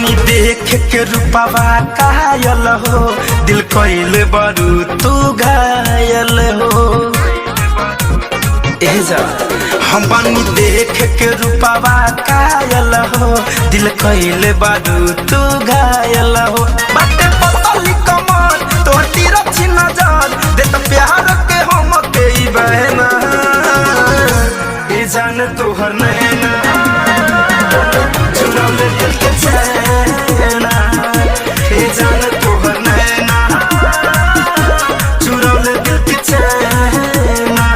बनी देख के रूपवा कायल हो, दिल कइले बरू तू घायल हो। हम बनी देख के रूपवा कायल हो, दिल कइले बरू तू घायल हो। बाटे पतली कमर तोहर तिरछी नजर, दे तो प्यार के हम के बहना ए जान तोहर नैना चुरा ले दिल के चैना। ए जान तोहर नैना चुरा ले दिल के चैना।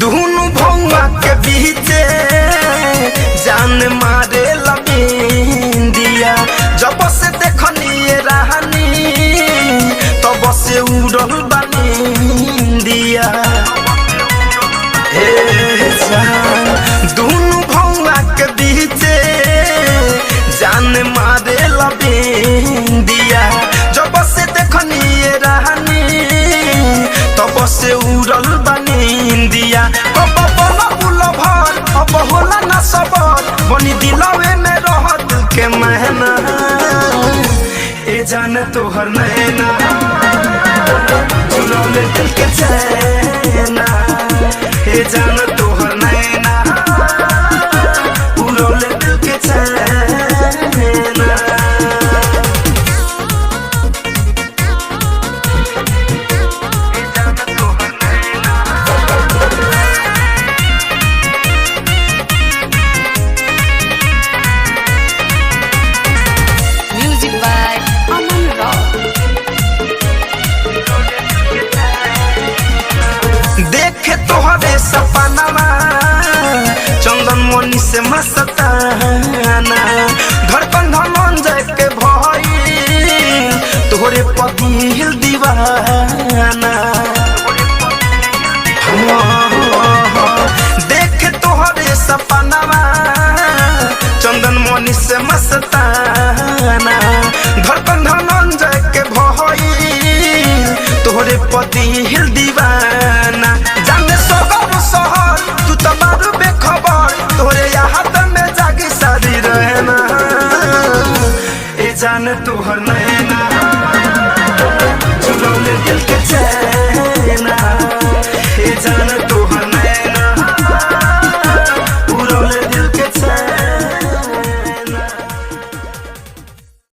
दोनों भौवा के बीचे जान मारे लबिंदिया, जब से देखनी रहनी तब से उड़ल बनिंदिया। दोनों भौवा के बीचे जान मारे लबिंदिया, जब से देखनी रहनी तब से उड़ल बनिंदिया। अब बोला बुला भर अब होला ना सबर, बनी दिलवे में रह दिल के महना ए जान तोहर नैना चुरा ले दिल के चैना। ए जान तोहर नैना उड़ा ले दिल के चैना। देखे तोहरे सपनावा चंदन मनी से मस्ताना, धड़कन धनंजय के भइल तोहरे पदिल दीवाना। देखे तोहरे सपनावा चंदन मनी से मस्ताना, धड़कन धनंजय के भइल तोहरे पदिल दीवाना। जाने सोगर शहर तू तो मारू बेखबर, तोहरे याद में जागी सारी रहना ए जान तोहर